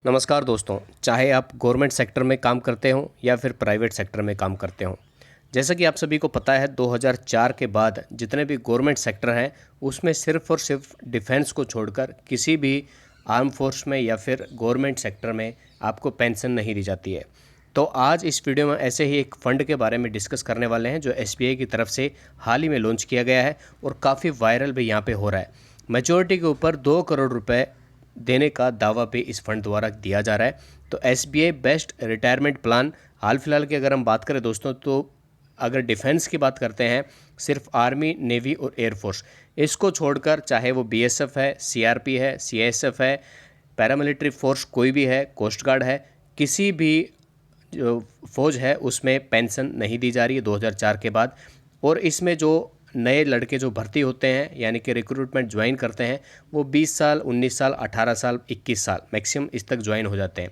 नमस्कार दोस्तों, चाहे आप गवर्नमेंट सेक्टर में काम करते हो या फिर प्राइवेट सेक्टर में काम करते हो। जैसा कि आप सभी को पता है 2004 के बाद जितने भी गवर्नमेंट सेक्टर हैं उसमें सिर्फ और सिर्फ डिफेंस को छोड़कर किसी भी आर्म फोर्स में या फिर गवर्नमेंट सेक्टर में आपको पेंशन नहीं दी जाती है। तो आज इस वीडियो में ऐसे ही एक फ़ंड के बारे में डिस्कस करने वाले हैं जो एसबीआई की तरफ से हाल ही में लॉन्च किया गया है और काफ़ी वायरल भी यहाँ पे हो रहा है। मैच्योरिटी के ऊपर 2 करोड़ रुपए देने का दावा भी इस फंड द्वारा दिया जा रहा है। तो एसबीआई बेस्ट रिटायरमेंट प्लान हाल फिलहाल की अगर हम बात करें दोस्तों, तो अगर डिफेंस की बात करते हैं सिर्फ आर्मी, नेवी और एयरफोर्स, इसको छोड़कर चाहे वो बीएसएफ है, सीआरपी है, सीआईएसएफ है, पैरामिलिट्री फोर्स कोई भी है, कोस्ट गार्ड है, किसी भी जो फौज है उसमें पेंशन नहीं दी जा रही है 2004 के बाद। और इसमें जो नए लड़के जो भर्ती होते हैं यानी कि रिक्रूटमेंट ज्वाइन करते हैं वो 20 साल, 19 साल, 18 साल, 21 साल मैक्सिमम इस तक ज्वाइन हो जाते हैं।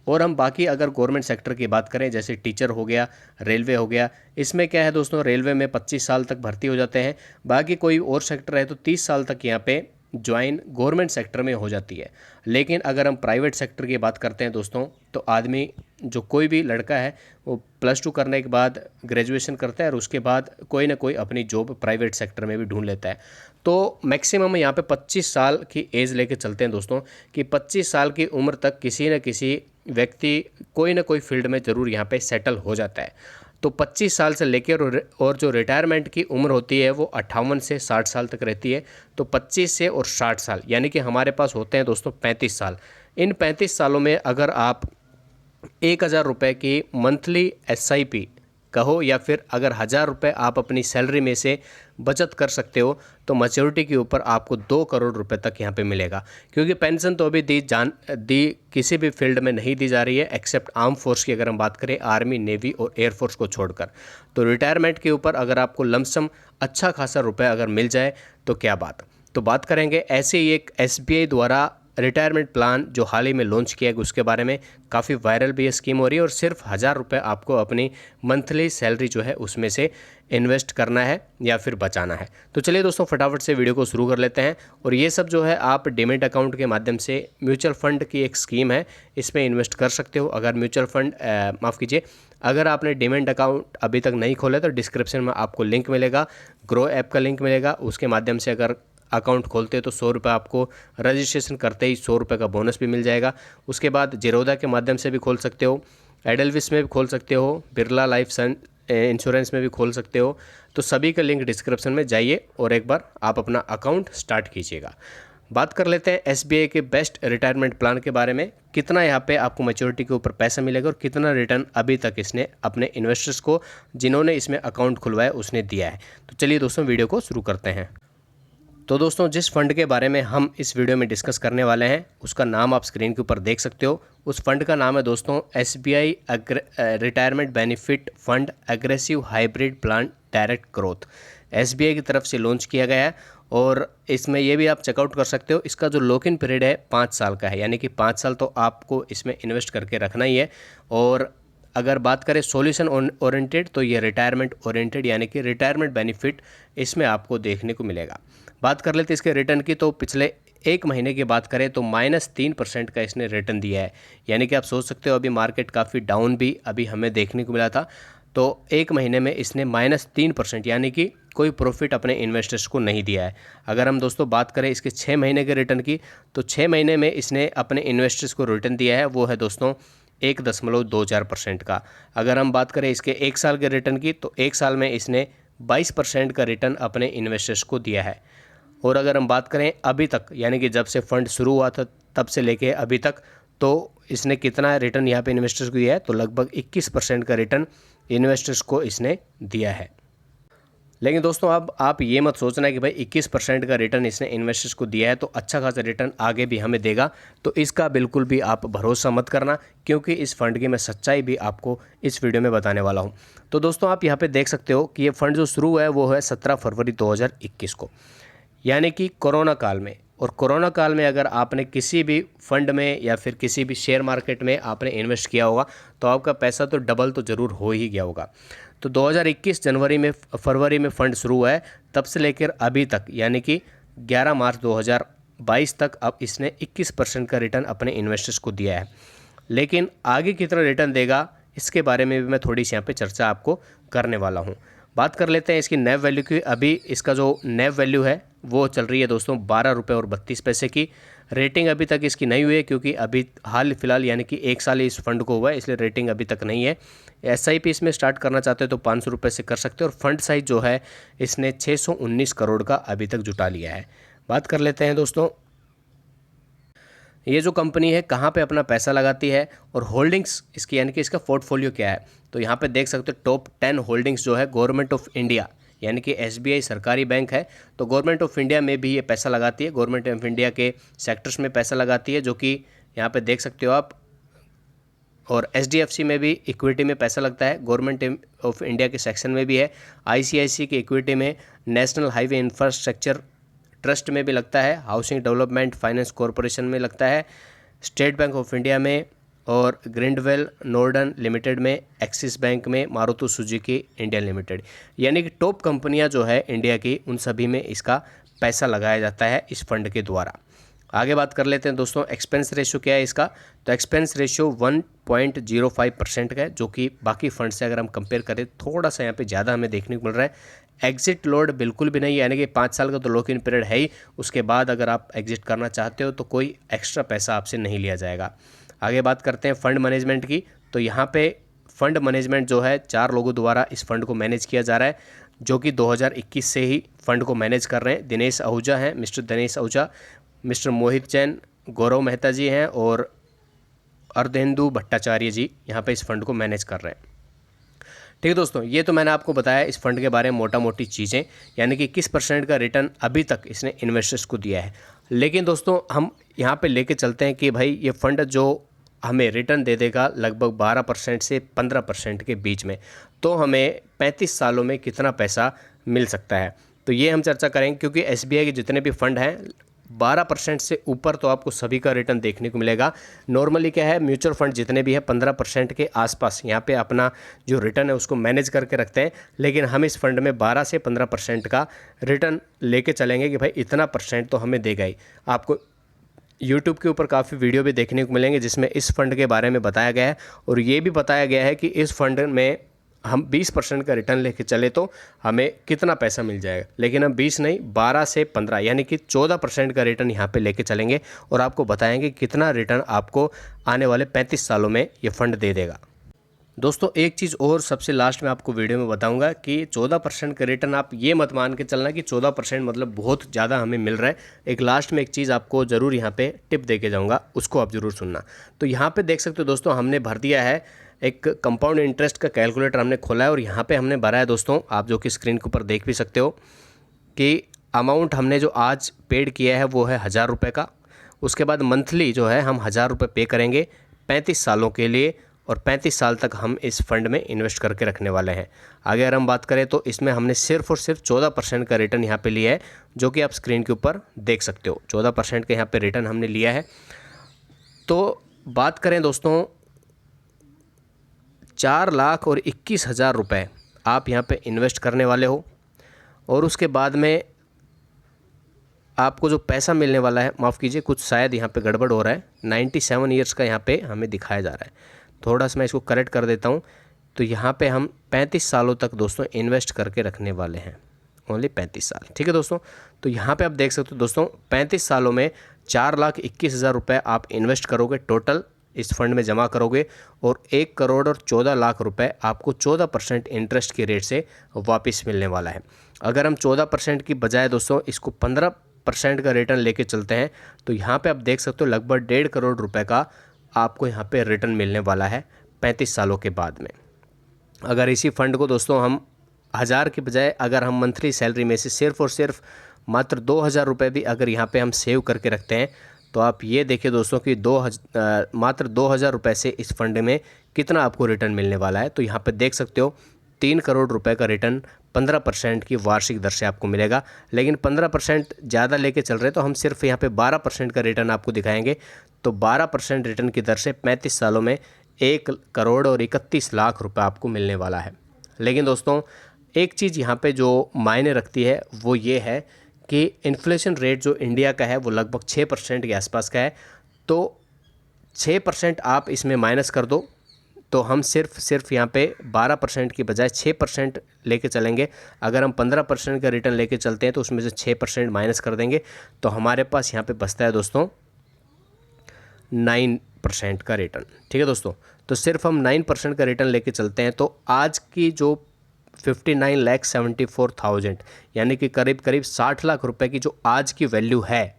और हम बाकी अगर गवर्नमेंट सेक्टर की बात करें जैसे टीचर हो गया, रेलवे हो गया, इसमें क्या है दोस्तों, रेलवे में 25 साल तक भर्ती हो जाते हैं। बाकी कोई और सेक्टर है तो 30 साल तक यहाँ पे ज्वाइन गवर्नमेंट सेक्टर में हो जाती है। लेकिन अगर हम प्राइवेट सेक्टर की बात करते हैं दोस्तों, तो आदमी जो कोई भी लड़का है वो +2 करने के बाद ग्रेजुएशन करता है और उसके बाद कोई ना कोई अपनी जॉब प्राइवेट सेक्टर में भी ढूंढ लेता है। तो मैक्सिमम यहाँ पे 25 साल की एज लेके चलते हैं दोस्तों, कि 25 साल की उम्र तक किसी न किसी व्यक्ति कोई ना कोई फील्ड में ज़रूर यहाँ पे सेटल हो जाता है। तो 25 साल से लेकर और जो रिटायरमेंट की उम्र होती है वो 58 से 60 साल तक रहती है। तो 25 से और 60 साल यानी कि हमारे पास होते हैं दोस्तों 35 साल। इन 35 सालों में अगर आप 1000 रुपये की मंथली एसआईपी कहो या फिर अगर 1000 रुपये आप अपनी सैलरी में से बचत कर सकते हो तो मैच्योरिटी के ऊपर आपको 2 करोड़ रुपए तक यहाँ पे मिलेगा। क्योंकि पेंशन तो अभी दी किसी भी फील्ड में नहीं दी जा रही है एक्सेप्ट आर्म फोर्स की अगर हम बात करें, आर्मी, नेवी और एयरफोर्स को छोड़कर। तो रिटायरमेंट के ऊपर अगर आपको लमसम अच्छा खासा रुपये अगर मिल जाए तो क्या बात। तो बात करेंगे ऐसे ही एक एसबीआई द्वारा रिटायरमेंट प्लान जो हाल ही में लॉन्च किया गया उसके बारे में। काफ़ी वायरल भी ये स्कीम हो रही है और सिर्फ 1000 रुपये आपको अपनी मंथली सैलरी जो है उसमें से इन्वेस्ट करना है या फिर बचाना है। तो चलिए दोस्तों फटाफट से वीडियो को शुरू कर लेते हैं। और ये सब जो है आप डीमैट अकाउंट के माध्यम से म्यूचुअल फंड की एक स्कीम है, इसमें इन्वेस्ट कर सकते हो। अगर म्यूचुअल फंड माफ़ कीजिए, अगर आपने डीमैट अकाउंट अभी तक नहीं खोला तो डिस्क्रिप्शन में आपको लिंक मिलेगा, ग्रो ऐप का लिंक मिलेगा, उसके माध्यम से अगर अकाउंट खोलते हो तो 100 रुपये आपको रजिस्ट्रेशन करते ही 100 रुपये का बोनस भी मिल जाएगा। उसके बाद जीरोधा के माध्यम से भी खोल सकते हो, एडेलविस में भी खोल सकते हो, बिरला लाइफ इंश्योरेंस में भी खोल सकते हो। तो सभी का लिंक डिस्क्रिप्शन में जाइए और एक बार आप अपना अकाउंट स्टार्ट कीजिएगा। बात कर लेते हैं एसबीआई के बेस्ट रिटायरमेंट प्लान के बारे में। कितना यहाँ पे आपको मैच्योरिटी के ऊपर पैसा मिलेगा और कितना रिटर्न अभी तक इसने अपने इन्वेस्टर्स को जिन्होंने इसमें अकाउंट खुलवाया उसने दिया है। तो चलिए दोस्तों वीडियो को शुरू करते हैं। तो दोस्तों जिस फंड के बारे में हम इस वीडियो में डिस्कस करने वाले हैं उसका नाम आप स्क्रीन के ऊपर देख सकते हो। उस फंड का नाम है दोस्तों SBI retirement benefit fund aggressive hybrid plan direct growth. SBI की तरफ से लॉन्च किया गया है और इसमें ये भी आप चेकआउट कर सकते हो। इसका जो लॉक इन पीरियड है 5 साल का है, यानी कि 5 साल तो आपको इसमें इन्वेस्ट करके रखना ही है। और अगर बात करें सॉल्यूशन ओरिएंटेड तो ये रिटायरमेंट ओरिएंटेड यानी कि रिटायरमेंट बेनिफिट इसमें आपको देखने को मिलेगा। बात कर लेते हैं इसके रिटर्न की, तो पिछले 1 महीने की बात करें तो -3% का इसने रिटर्न दिया है। यानी कि आप सोच सकते हो अभी मार्केट काफ़ी डाउन भी अभी हमें देखने को मिला था, तो 1 महीने में इसने -3% यानी कि कोई प्रॉफिट अपने इन्वेस्टर्स को नहीं दिया है। अगर हम दोस्तों बात करें इसके 6 महीने के रिटर्न की, तो 6 महीने में इसने अपने इन्वेस्टर्स को रिटर्न दिया है वो है दोस्तों 1.24% का। अगर हम बात करें इसके 1 साल के रिटर्न की, तो 1 साल में इसने 22% का रिटर्न अपने इन्वेस्टर्स को दिया है। और अगर हम बात करें अभी तक यानी कि जब से फंड शुरू हुआ था तब से लेके अभी तक, तो इसने कितना रिटर्न यहाँ पे इन्वेस्टर्स को दिया है, तो लगभग 21% का रिटर्न इन्वेस्टर्स को इसने दिया है। लेकिन दोस्तों अब आप ये मत सोचना कि भाई 21% का रिटर्न इसने इन्वेस्टर्स को दिया है तो अच्छा खासा रिटर्न आगे भी हमें देगा, तो इसका बिल्कुल भी आप भरोसा मत करना, क्योंकि इस फंड की मैं सच्चाई भी आपको इस वीडियो में बताने वाला हूँ। तो दोस्तों आप यहाँ पे देख सकते हो कि ये फंड जो शुरू हुआ है वो है 17 फरवरी 2021 को, यानी कि कोरोना काल में। और कोरोना काल में अगर आपने किसी भी फंड में या फिर किसी भी शेयर मार्केट में आपने इन्वेस्ट किया होगा तो आपका पैसा तो डबल तो ज़रूर हो ही गया होगा। तो 2021 फरवरी में फ़ंड शुरू हुआ है, तब से लेकर अभी तक यानी कि 11 मार्च 2022 तक अब इसने 21% का रिटर्न अपने इन्वेस्टर्स को दिया है। लेकिन आगे कितना रिटर्न देगा इसके बारे में भी मैं थोड़ी सी यहाँ पे चर्चा आपको करने वाला हूँ। बात कर लेते हैं इसकी नेव वैल्यू की। अभी इसका जो नेव वैल्यू है वो चल रही है दोस्तों 12 रुपये और 32 पैसे की। रेटिंग अभी तक इसकी नहीं हुई है क्योंकि अभी हाल फिलहाल यानी कि 1 साल ही इस फंड को हुआ है, इसलिए रेटिंग अभी तक नहीं है। SIP इसमें स्टार्ट करना चाहते हो तो 500 रुपये से कर सकते हो। और फंड साइज जो है इसने 619 करोड़ का अभी तक जुटा लिया है। बात कर लेते हैं दोस्तों ये जो कंपनी है कहाँ पे अपना पैसा लगाती है और होल्डिंग्स इसकी यानी कि इसका पोर्टफोलियो क्या है। तो यहाँ पे देख सकते हो टॉप 10 होल्डिंग्स जो है गवर्नमेंट ऑफ इंडिया यानी कि SBI सरकारी बैंक है, तो गवर्नमेंट ऑफ इंडिया में भी ये पैसा लगाती है। गवर्नमेंट ऑफ इंडिया के सेक्टर्स में पैसा लगाती है जो कि यहाँ पे देख सकते हो आप। और SDFC में भी इक्विटी में पैसा लगता है, गवर्नमेंट ऑफ इंडिया के सेक्शन में भी है। ICICI की इक्विटी में, नेशनल हाईवे इंफ्रास्ट्रक्चर ट्रस्ट में भी लगता है, हाउसिंग डेवलपमेंट फाइनेंस कॉरपोरेशन में लगता है, स्टेट बैंक ऑफ इंडिया में, और ग्रिंडवेल नॉर्डन लिमिटेड में, एक्सिस बैंक में, मारुति सुजुकी इंडिया लिमिटेड। यानी कि टॉप कंपनियां जो है इंडिया की उन सभी में इसका पैसा लगाया जाता है इस फंड के द्वारा। आगे बात कर लेते हैं दोस्तों एक्सपेंस रेशियो क्या है इसका। तो एक्सपेंस रेशियो 1.05% का है जो कि बाकी फंड से अगर हम कंपेयर करें थोड़ा सा यहाँ पे ज़्यादा हमें देखने को मिल रहा है। एग्जिट लोड बिल्कुल भी नहीं है, यानी कि 5 साल का तो लॉक इन पीरियड है ही, उसके बाद अगर आप एग्जिट करना चाहते हो तो कोई एक्स्ट्रा पैसा आपसे नहीं लिया जाएगा। आगे बात करते हैं फंड मैनेजमेंट की। तो यहाँ पे फंड मैनेजमेंट जो है 4 लोगों द्वारा इस फंड को मैनेज किया जा रहा है जो कि 2021 से ही फंड को मैनेज कर रहे हैं। दिनेश आहूजा हैं, मिस्टर दिनेश आहूजा, मिस्टर मोहित जैन, गौरव मेहता जी हैं और अर्धेंदु भट्टाचार्य जी यहाँ पे इस फंड को मैनेज कर रहे हैं। ठीक है दोस्तों, ये तो मैंने आपको बताया इस फंड के बारे में मोटा मोटी चीज़ें, यानी कि किस % का रिटर्न अभी तक इसने इन्वेस्टर्स को दिया है। लेकिन दोस्तों हम यहाँ पे लेके चलते हैं कि भाई ये फंड जो हमें रिटर्न दे देगा लगभग 12% से 15% के बीच में, तो हमें 35 सालों में कितना पैसा मिल सकता है, तो ये हम चर्चा करेंगे। क्योंकि SBI के जितने भी फंड हैं 12% से ऊपर तो आपको सभी का रिटर्न देखने को मिलेगा। नॉर्मली क्या है, म्यूचुअल फंड जितने भी है 15% के आसपास यहाँ पे अपना जो रिटर्न है उसको मैनेज करके रखते हैं, लेकिन हम इस फंड में 12 से 15% का रिटर्न लेके चलेंगे कि भाई इतना % तो हमें देगा ही। आपको यूट्यूब के ऊपर काफ़ी वीडियो भी देखने को मिलेंगे जिसमें इस फंड के बारे में बताया गया है, और ये भी बताया गया है कि इस फंड में हम 20% का रिटर्न लेके चले तो हमें कितना पैसा मिल जाएगा। लेकिन हम 20 नहीं 12 से 15 यानी कि 14% का रिटर्न यहाँ पे लेके चलेंगे और आपको बताएंगे कितना रिटर्न आपको आने वाले 35 सालों में ये फंड दे देगा। दोस्तों एक चीज़ और सबसे लास्ट में आपको वीडियो में बताऊंगा कि 14% का रिटर्न आप ये मत मान के चलना कि 14% मतलब बहुत ज़्यादा हमें मिल रहा है। एक लास्ट में एक चीज़ आपको ज़रूर यहाँ पे टिप दे के जाऊँगा, उसको आप ज़रूर सुनना। तो यहाँ पे देख सकते हो दोस्तों हमने भर दिया है एक कंपाउंड इंटरेस्ट का कैलकुलेटर हमने खोला है और यहाँ पे हमने भरा है दोस्तों, आप जो कि स्क्रीन के ऊपर देख भी सकते हो कि अमाउंट हमने जो आज पेड किया है वो है 1000 रुपये का। उसके बाद मंथली जो है हम 1000 रुपये पे करेंगे 35 सालों के लिए, और 35 साल तक हम इस फंड में इन्वेस्ट करके रखने वाले हैं। आगे अगर हम बात करें तो इसमें हमने सिर्फ और सिर्फ 14% का रिटर्न यहाँ पे लिया है जो कि आप स्क्रीन के ऊपर देख सकते हो। 14% का यहाँ पे रिटर्न हमने लिया है। तो बात करें दोस्तों 4,21,000 रुपये आप यहाँ पे इन्वेस्ट करने वाले हो, और उसके बाद में आपको जो पैसा मिलने वाला है, माफ़ कीजिए कुछ शायद यहाँ पे गड़बड़ हो रहा है, 97 ईयर्स का यहाँ पे हमें दिखाया जा रहा है। थोड़ा सा मैं इसको करेक्ट कर देता हूँ। तो यहाँ पे हम 35 सालों तक दोस्तों इन्वेस्ट करके रखने वाले हैं, ओनली 35 साल। ठीक है दोस्तों, तो यहाँ पे आप देख सकते हो दोस्तों 35 सालों में 4,21,000 रुपये आप इन्वेस्ट करोगे, टोटल इस फंड में जमा करोगे, और 1,14,00,000 रुपये आपको 14% इंटरेस्ट के रेट से वापस मिलने वाला है। अगर हम 14% की बजाय दोस्तों इसको 15% का रिटर्न लेके चलते हैं तो यहाँ पे आप देख सकते हो लगभग 1.5 करोड़ रुपए का आपको यहाँ पे रिटर्न मिलने वाला है 35 सालों के बाद में। अगर इसी फंड को दोस्तों हम 1000 के बजाय अगर हम मंथली सैलरी में से सिर्फ और सिर्फ मात्र 2,000 रुपये भी अगर यहाँ पे हम सेव करके रखते हैं तो आप ये देखिए दोस्तों कि मात्र 2,000 रुपये से इस फंड में कितना आपको रिटर्न मिलने वाला है। तो यहाँ पे देख सकते हो 3 करोड़ रुपए का रिटर्न 15% की वार्षिक दर से आपको मिलेगा। लेकिन 15% ज़्यादा लेके चल रहे तो हम सिर्फ यहाँ पे 12% का रिटर्न आपको दिखाएंगे। तो 12% रिटर्न की दर से 35 सालों में 1,31,00,000 रुपये आपको मिलने वाला है। लेकिन दोस्तों एक चीज़ यहाँ पे जो मायने रखती है वो ये है कि इन्फ्लेशन रेट जो इंडिया का है वो लगभग 6% के आसपास का है। तो 6% आप इसमें माइनस कर दो तो हम सिर्फ यहाँ पे 12% की बजाय 6% लेके चलेंगे। अगर हम 15% का रिटर्न लेके चलते हैं तो उसमें से 6% माइनस कर देंगे तो हमारे पास यहाँ पे बचता है दोस्तों 9% का रिटर्न। ठीक है दोस्तों, तो सिर्फ हम 9% का रिटर्न लेके चलते हैं तो आज की जो 59,74,000 यानी कि करीब करीब 60 लाख रुपए की जो आज की वैल्यू है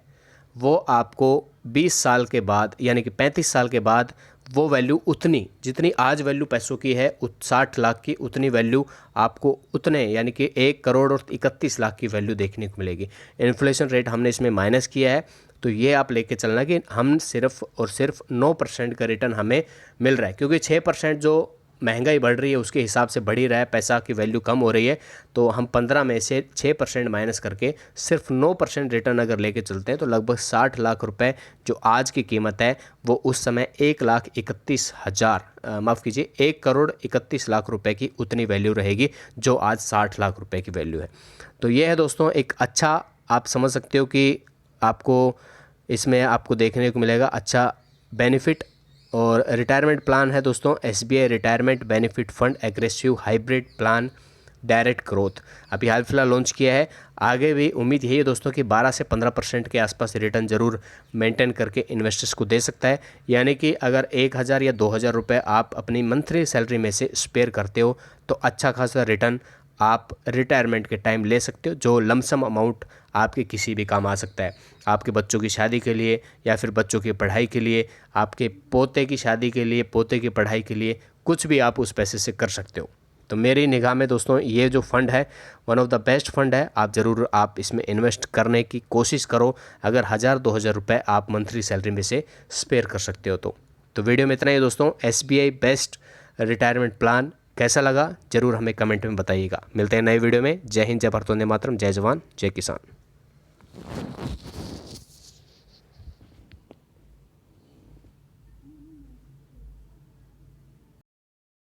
वो आपको 20 साल के बाद यानी कि 35 साल के बाद वो वैल्यू उतनी जितनी आज वैल्यू पैसों की है 60 लाख की उतनी वैल्यू आपको उतने यानी कि 1 करोड़ और 31 लाख की वैल्यू देखने को मिलेगी। इन्फ्लेशन रेट हमने इसमें माइनस किया है तो ये आप लेके चलना कि हम सिर्फ और सिर्फ 9% का रिटर्न हमें मिल रहा है, क्योंकि 6% जो महंगाई बढ़ रही है उसके हिसाब से बढ़ ही रहा है, पैसा की वैल्यू कम हो रही है। तो हम 15 में से 6% माइनस करके सिर्फ 9% रिटर्न अगर लेके चलते हैं तो लगभग 60 लाख रुपए जो आज की कीमत है वो उस समय 1,31,000 माफ़ कीजिए 1 करोड़ 31 लाख रुपए की उतनी वैल्यू रहेगी जो आज 60 लाख रुपए की वैल्यू है। तो ये है दोस्तों एक अच्छा, आप समझ सकते हो कि आपको इसमें आपको देखने को मिलेगा अच्छा बेनिफिट। और रिटायरमेंट प्लान है दोस्तों SBI retirement benefit fund aggressive hybrid plan direct growth, अभी हाल फिलहाल लॉन्च किया है। आगे भी उम्मीद यही है दोस्तों कि 12 से 15% के आसपास रिटर्न ज़रूर मेंटेन करके इन्वेस्टर्स को दे सकता है। यानी कि अगर 1,000 या 2,000 रुपये आप अपनी मंथली सैलरी में से स्पेयर करते हो तो अच्छा खासा रिटर्न आप रिटायरमेंट के टाइम ले सकते हो, जो लमसम अमाउंट आपके किसी भी काम आ सकता है। आपके बच्चों की शादी के लिए या फिर बच्चों की पढ़ाई के लिए, आपके पोते की शादी के लिए, पोते की पढ़ाई के लिए, कुछ भी आप उस पैसे से कर सकते हो। तो मेरी निगाह में दोस्तों ये जो फंड है one of the best fund है, आप ज़रूर आप इसमें इन्वेस्ट करने की कोशिश करो अगर 1,000-2,000 रुपये आप मंथली सैलरी में से स्पेयर कर सकते हो तो वीडियो में इतना ही दोस्तों। SBI बेस्ट रिटायरमेंट प्लान कैसा लगा ज़रूर हमें कमेंट में बताइएगा। मिलते हैं नए वीडियो में। जय हिंद, जय भारत वंदे मातरम, जय जवान जय किसान।